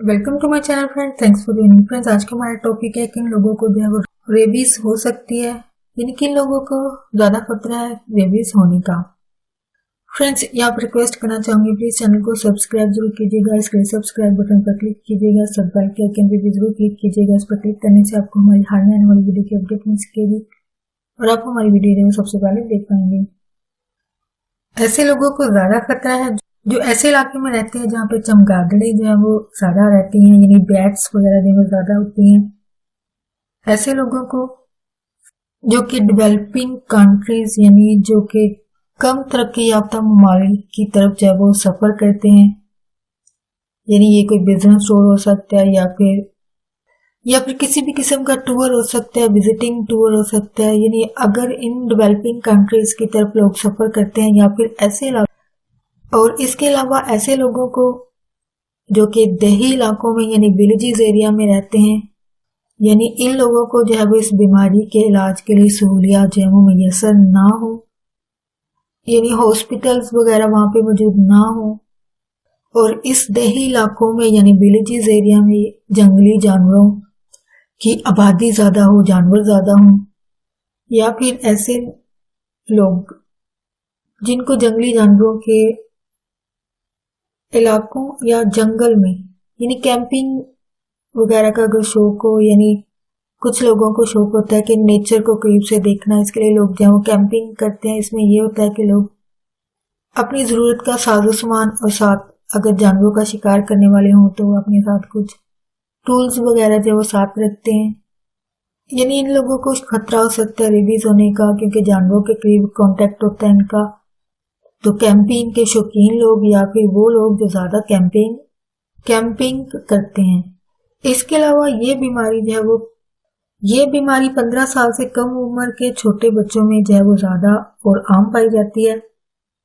Welcome to my channel friend, thanks for joining friends. आज का हमारा टॉपिक है किन लोगों को जो है वो रेबीज हो सकती है, यानी किन लोगों को ज्यादा खतरा है रेबीज होने का। फ्रेंड्स, यहाँ पर रिक्वेस्ट करना चाहूंगी, प्लीज चैनल को सब्सक्राइब जरूर कीजिएगा। इसके लिए सब्सक्राइब बटन पर क्लिक कीजिएगा, सब बेल के आइकन पे भी जरूर क्लिक कीजिएगा। इस पर क्लिक करने से आपको हमारी हाल में आने वाली वीडियो की अपडेट मिल सकेगी और आप हमारी वीडियो जो सबसे पहले देख पाएंगे। ऐसे लोगों को ज्यादा खतरा है जो ऐसे इलाके में रहते हैं जहाँ पे चमगादड़ें जो है वो ज्यादा रहती हैं, यानी बैट्स वगैरह जो है ज्यादा होती हैं। ऐसे लोगों को जो कि डेवलपिंग कंट्रीज यानी जो कि कम तरक्की याफ्ता ममालिक की तरफ जो है वो सफर करते हैं, यानी ये कोई बिजनेस टूर हो सकता है या फिर किसी भी किस्म का टूर हो सकता है, विजिटिंग टूर हो सकता है। यानी अगर इन डेवलपिंग कंट्रीज की तरफ लोग सफर करते हैं या फिर ऐसे और इसके अलावा ऐसे लोगों को जो कि देही इलाकों में यानी विलेजेस एरिया में रहते हैं, यानी इन लोगों को जो है वो इस बीमारी के इलाज के लिए सहूलियत जो है वो मैसर ना हो, यानी हॉस्पिटल्स वगैरह वहां पे मौजूद ना हो, और इस देही इलाकों में यानी विलेजेस एरिया में जंगली जानवरों की आबादी ज्यादा हो, जानवर ज्यादा हो, या फिर ऐसे लोग जिनको जंगली जानवरों के इलाकों या जंगल में यानी कैंपिंग वगैरह का अगर शौक हो, यानी कुछ लोगों को शौक होता है कि नेचर को करीब से देखना, इसके लिए लोग जो है कैंपिंग करते हैं। इसमें ये होता है कि लोग अपनी जरूरत का साजो सामान और साथ अगर जानवरों का शिकार करने वाले हों तो अपने साथ कुछ टूल्स वगैरह जो वो साथ रखते हैं। यानी इन लोगों को खतरा हो सकता है रेबीज होने का, क्योंकि जानवरों के करीब कांटेक्ट होता है इनका। तो कैंपिंग के शौकीन लोग या फिर वो लोग जो ज्यादा कैंपिंग करते हैं। इसके अलावा ये बीमारी 15 साल से कम उम्र के छोटे बच्चों में जो है वो ज्यादा और आम पाई जाती है।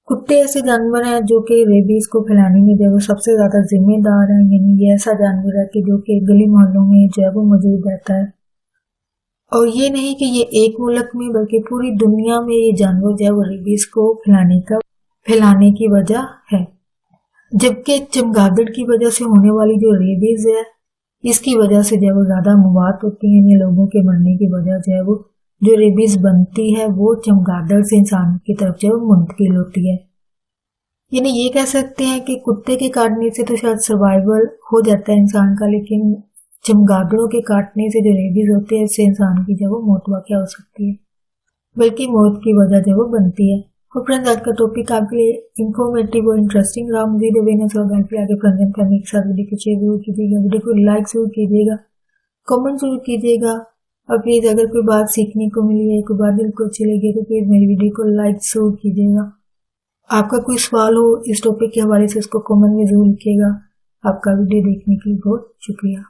कुत्ते ऐसे जानवर हैं जो कि रेबीज को फैलाने में जो है वो सबसे ज्यादा जिम्मेदार है। यानी ये ऐसा जानवर है कि जो कि गली मोहल्लों में जो है वो मौजूद रहता है, और ये नहीं कि ये एक मुल्क में बल्कि पूरी दुनिया में ये जानवर जो है वो रेबीज को फैलाने की वजह है। जबकि चमगादड़ की वजह से होने वाली जो रेबीज है, इसकी वजह से जो है वो ज्यादा मौत होती है। यानी लोगों के मरने की वजह जो है वो जो रेबीज बनती है वो चमगादड़ से इंसान की तरफ जो मुंतकिल होती है। यानी ये कह सकते हैं कि कुत्ते के काटने से तो शायद सर्वाइवल हो जाता है इंसान का, लेकिन चमगादड़ों के काटने से जो रेबीज होती है इससे इंसान की जो वो मौत वाक़या हो सकती है, बल्कि मौत की वजह जो वो बनती है। और फ्रेंड्स, आज का टॉपिक आपके लिए इंफॉर्मेटिव और इंटरेस्टिंग रहा। मुझे अवेयरनेस और गाइड आगे फ्रेंड्स एंड फैमिली के साथ वीडियो को शेयर जरूर कीजिएगा, वीडियो को लाइक जरूर कीजिएगा, कमेंट जरूर कीजिएगा। और प्लीज अगर कोई बात सीखने को मिली है, कोई बात दिल को अच्छी लगी है तो प्लीज मेरी वीडियो को लाइक जरूर कीजिएगा। आपका कोई सवाल हो इस टॉपिक के हवाले से उसको कमेंट में जरूर लिखिएगा। आपका वीडियो देखने के लिए बहुत शुक्रिया।